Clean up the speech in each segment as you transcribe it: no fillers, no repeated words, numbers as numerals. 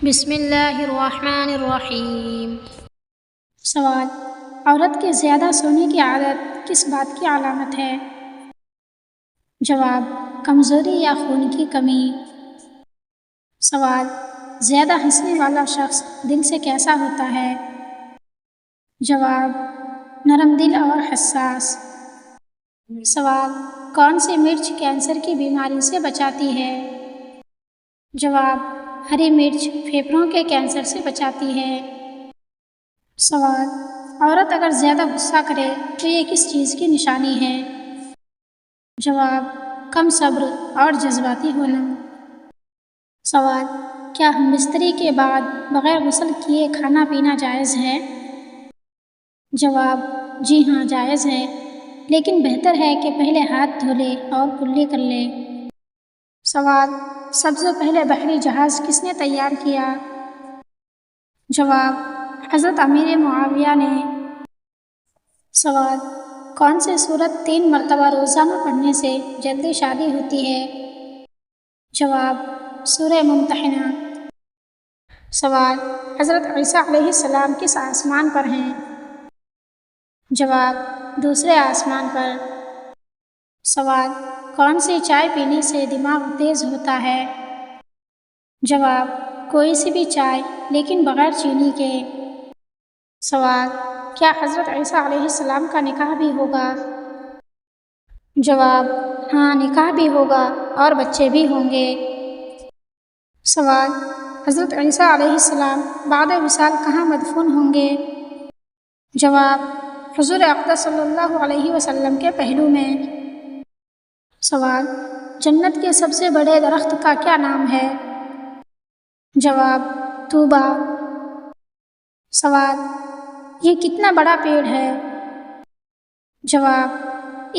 بسم اللہ الرحمن الرحیم۔ سوال: عورت کے زیادہ سونے کی عادت کس بات کی علامت ہے؟ جواب: کمزوری یا خون کی کمی۔ سوال: زیادہ ہنسنے والا شخص دل سے کیسا ہوتا ہے؟ جواب: نرم دل اور حساس۔ سوال: کون سی مرچ کینسر کی بیماری سے بچاتی ہے؟ جواب: ہری مرچ پھیپھڑوں کے کینسر سے بچاتی ہے۔ سوال: عورت اگر زیادہ غصہ کرے تو یہ کس چیز کی نشانی ہے؟ جواب: کم صبر اور جذباتی ہونا۔ سوال: کیا ہم بستری کے بعد بغیر غسل کیے کھانا پینا جائز ہے؟ جواب: جی ہاں، جائز ہے، لیکن بہتر ہے کہ پہلے ہاتھ دھو لے اور کلی کر لے۔ سوال: سب سے پہلے بحری جہاز کس نے تیار کیا؟ جواب: حضرت امیر معاویہ نے۔ سوال: کون سی سورت 3 مرتبہ روزانہ پڑھنے سے جلدی شادی ہوتی ہے؟ جواب: سورہ ممتحنہ۔ سوال: حضرت عیسیٰ علیہ السلام کس آسمان پر ہیں؟ جواب: دوسرے آسمان پر۔ سوال: کون سی چائے پینے سے دماغ تیز ہوتا ہے؟ جواب: کوئی سی بھی چائے، لیکن بغیر چینی کے۔ سوال: کیا حضرت عیسیٰ علیہ السلام کا نکاح بھی ہوگا؟ جواب: ہاں، نکاح بھی ہوگا اور بچے بھی ہوں گے۔ سوال: حضرت عیسیٰ علیہ السلام بعد وصال کہاں مدفون ہوں گے؟ جواب: حضور اقدس صلی اللہ علیہ وسلم کے پہلو میں۔ سوال: جنت کے سب سے بڑے درخت کا کیا نام ہے؟ جواب: طوبیٰ۔ سوال: یہ کتنا بڑا پیڑ ہے؟ جواب: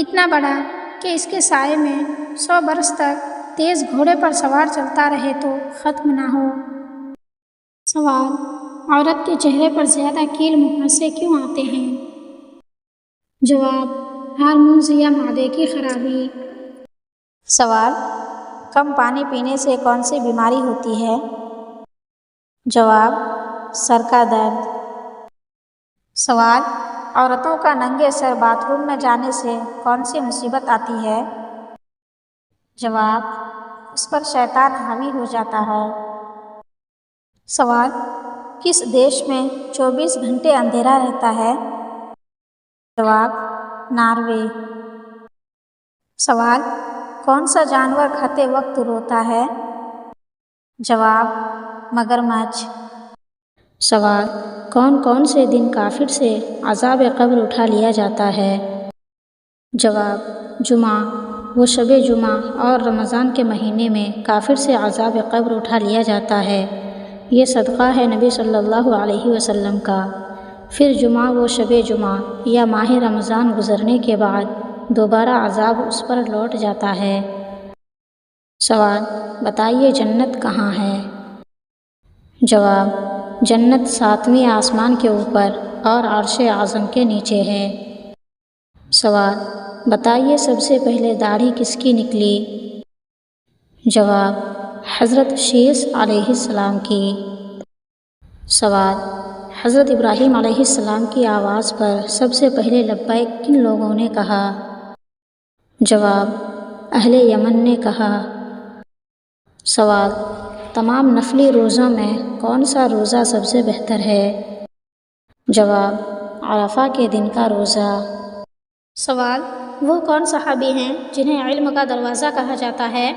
اتنا بڑا کہ اس کے سائے میں 100 برس تک تیز گھوڑے پر سوار چلتا رہے تو ختم نہ ہو۔ سوال: عورت کے چہرے پر زیادہ کیل مہاسے کیوں آتے ہیں؟ جواب: ہارمونز یا معدے کی خرابی۔ سوال: کم پانی پینے سے کون سی بیماری ہوتی ہے؟ جواب: سر کا درد۔ سوال: عورتوں کا ننگے سر باتھ روم میں جانے سے کون سی مصیبت آتی ہے؟ جواب: اس پر شیطان حاوی ہو جاتا ہے۔ سوال: کس دیش میں 24 گھنٹے اندھیرا رہتا ہے؟ جواب: ناروے۔ سوال: کون سا جانور کھاتے وقت روتا ہے؟ جواب: مگرمچھ۔ سوال: کون کون سے دن کافر سے عذاب قبر اٹھا لیا جاتا ہے؟ جواب: جمعہ، وہ شب جمعہ اور رمضان کے مہینے میں کافر سے عذاب قبر اٹھا لیا جاتا ہے۔ یہ صدقہ ہے نبی صلی اللہ علیہ وسلم کا۔ پھر جمعہ و شب جمعہ یا ماہ رمضان گزرنے کے بعد دوبارہ عذاب اس پر لوٹ جاتا ہے۔ سوال: بتائیے جنت کہاں ہے؟ جواب: جنت 7ویں آسمان کے اوپر اور عرش اعظم کے نیچے ہے۔ سوال: بتائیے سب سے پہلے داڑھی کس کی نکلی؟ جواب: حضرت شیث علیہ السلام کی۔ سوال: حضرت ابراہیم علیہ السلام کی آواز پر سب سے پہلے لبیک کن لوگوں نے کہا؟ جواب: اہل یمن نے کہا۔ سوال: تمام نفلی روزوں میں کون سا روزہ سب سے بہتر ہے؟ جواب: عرفہ کے دن کا روزہ۔ سوال: وہ کون صحابی ہیں جنہیں علم کا دروازہ کہا جاتا ہے؟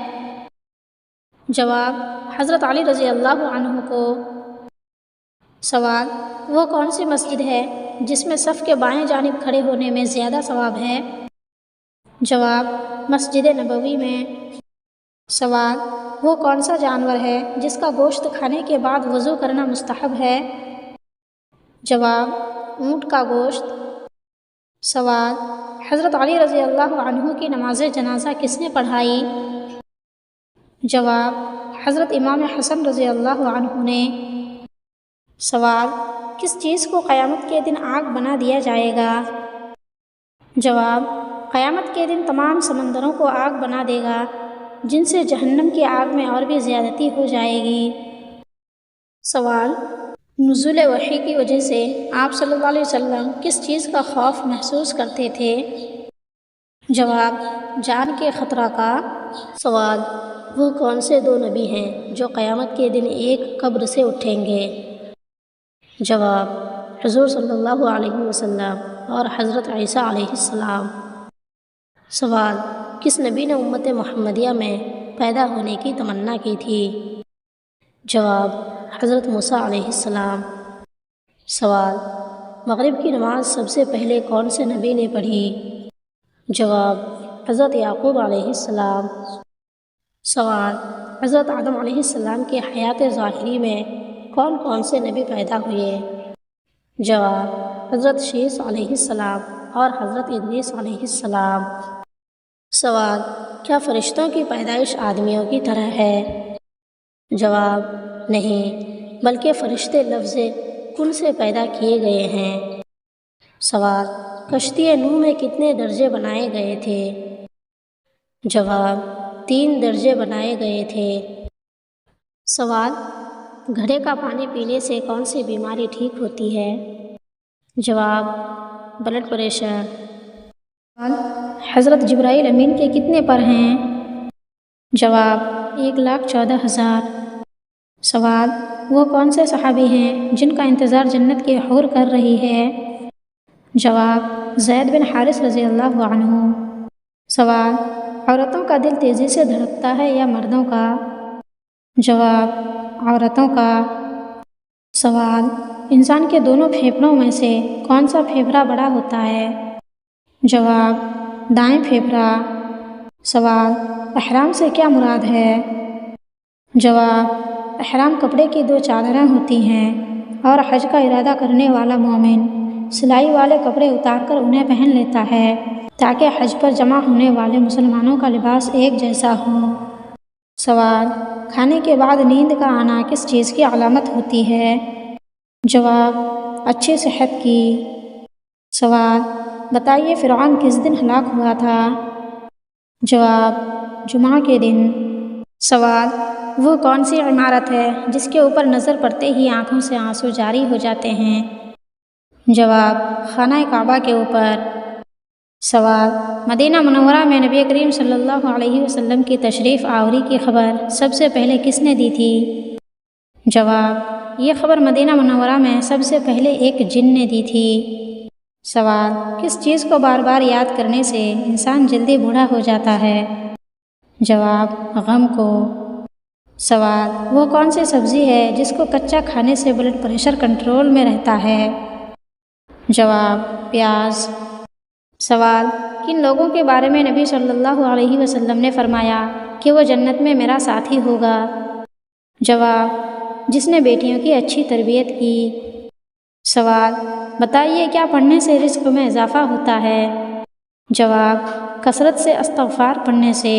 جواب: حضرت علی رضی اللہ عنہ کو۔ سوال: وہ کون سی مسجد ہے جس میں صف کے بائیں جانب کھڑے ہونے میں زیادہ ثواب ہے؟ جواب: مسجد نبوی میں۔ سوال: وہ کون سا جانور ہے جس کا گوشت کھانے کے بعد وضو کرنا مستحب ہے؟ جواب: اونٹ کا گوشت۔ سوال: حضرت علی رضی اللہ عنہ کی نماز جنازہ کس نے پڑھائی؟ جواب: حضرت امام حسن رضی اللہ عنہ نے۔ سوال: کس چیز کو قیامت کے دن آگ بنا دیا جائے گا؟ جواب: قیامت کے دن تمام سمندروں کو آگ بنا دے گا، جن سے جہنم کی آگ میں اور بھی زیادتی ہو جائے گی۔ سوال: نزول وحی کی وجہ سے آپ صلی اللہ علیہ وسلم کس چیز کا خوف محسوس کرتے تھے؟ جواب: جان کے خطرہ کا۔ سوال: وہ کون سے دو نبی ہیں جو قیامت کے دن ایک قبر سے اٹھیں گے؟ جواب: حضور صلی اللہ علیہ وسلم اور حضرت عیسیٰ علیہ السلام۔ سوال: کس نبی نے امت محمدیہ میں پیدا ہونے کی تمنا کی تھی؟ جواب: حضرت موسیٰ علیہ السلام۔ سوال: مغرب کی نماز سب سے پہلے کون سے نبی نے پڑھی؟ جواب: حضرت یعقوب علیہ السلام۔ سوال: حضرت آدم علیہ السلام کی حیات ظاہری میں کون کون سے نبی پیدا ہوئے؟ جواب: حضرت شیث علیہ السلام اور حضرت ادریس علیہ السلام۔ سوال: کیا فرشتوں کی پیدائش آدمیوں کی طرح ہے؟ جواب: نہیں، بلکہ فرشتے لفظ کن سے پیدا کیے گئے ہیں۔ سوال: کشتی نوح میں کتنے درجے بنائے گئے تھے؟ جواب: 3 درجے بنائے گئے تھے۔ سوال: گھڑے کا پانی پینے سے کون سی بیماری ٹھیک ہوتی ہے؟ جواب: بلڈ پریشر۔ سوال: حضرت جبرائیل امین کے کتنے پر ہیں؟ جواب: 1,14,000۔ سوال: وہ کون سے صحابی ہیں جن کا انتظار جنت کی حور کر رہی ہے؟ جواب: زید بن حارث رضی اللہ عنہ۔ سوال: عورتوں کا دل تیزی سے دھڑکتا ہے یا مردوں کا؟ جواب: عورتوں کا۔ سوال: انسان کے دونوں پھیپھڑوں میں سے کون سا پھیپھڑا بڑا ہوتا ہے؟ جواب: دائیں پھیپھڑا۔ سوال: احرام سے کیا مراد ہے؟ جواب: احرام کپڑے کی 2 چادریں ہوتی ہیں اور حج کا ارادہ کرنے والا مومن سلائی والے کپڑے اتار کر انہیں پہن لیتا ہے تاکہ حج پر جمع ہونے والے مسلمانوں کا لباس ایک جیسا ہو۔ سوال: کھانے کے بعد نیند کا آنا کس چیز کی علامت ہوتی ہے؟ جواب: اچھی صحت کی۔ سوال: بتائیے فرعون کس دن ہلاک ہوا تھا؟ جواب: جمعہ کے دن۔ سوال: وہ کون سی عمارت ہے جس کے اوپر نظر پڑتے ہی آنکھوں سے آنسو جاری ہو جاتے ہیں؟ جواب: خانہ کعبہ کے اوپر۔ سوال: مدینہ منورہ میں نبی کریم صلی اللہ علیہ وسلم کی تشریف آوری کی خبر سب سے پہلے کس نے دی تھی؟ جواب: یہ خبر مدینہ منورہ میں سب سے پہلے ایک جن نے دی تھی۔ سوال: کس چیز کو بار بار یاد کرنے سے انسان جلدی بوڑھا ہو جاتا ہے؟ جواب: غم کو۔ سوال: وہ کون سی سبزی ہے جس کو کچا کھانے سے بلڈ پریشر کنٹرول میں رہتا ہے؟ جواب: پیاز۔ سوال: کن لوگوں کے بارے میں نبی صلی اللہ علیہ وسلم نے فرمایا کہ وہ جنت میں میرا ساتھی ہوگا؟ جواب: جس نے بیٹیوں کی اچھی تربیت کی۔ سوال: بتائیے کیا پڑھنے سے رزق میں اضافہ ہوتا ہے؟ جواب: کثرت سے استغفار پڑھنے سے۔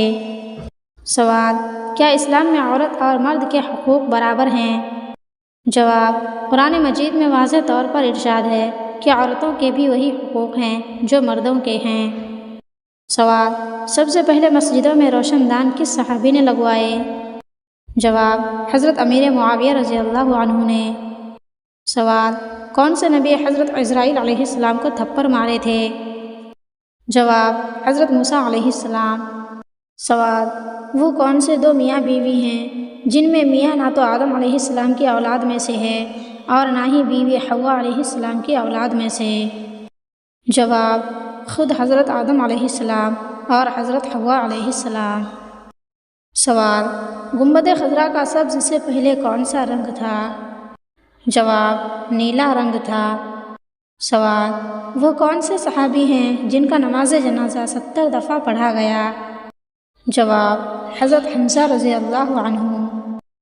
سوال: کیا اسلام میں عورت اور مرد کے حقوق برابر ہیں؟ جواب: قرآن مجید میں واضح طور پر ارشاد ہے کہ عورتوں کے بھی وہی حقوق ہیں جو مردوں کے ہیں۔ سوال: سب سے پہلے مسجدوں میں روشن دان کس صحابی نے لگوائے؟ جواب: حضرت امیر معاویہ رضی اللہ عنہ نے۔ سوال: کون سے نبی حضرت عزرائیل علیہ السلام کو تھپڑ مارے تھے؟ جواب: حضرت موسیٰ علیہ السلام۔ سوال: وہ کون سے 2 میاں بیوی ہیں جن میں میاں نہ تو آدم علیہ السلام کی اولاد میں سے ہے اور نہ ہی بیوی حوا علیہ السلام کی اولاد میں سے؟ جواب: خود حضرت آدم علیہ السلام اور حضرت حوا علیہ السلام۔ سوال: گنبد خضرا کا سبز سے پہلے کون سا رنگ تھا؟ جواب: نیلا رنگ تھا۔ سوال: وہ کون سے صحابی ہیں جن کا نماز جنازہ 70 دفعہ پڑھا گیا؟ جواب: حضرت حمزہ رضی اللہ عنہ۔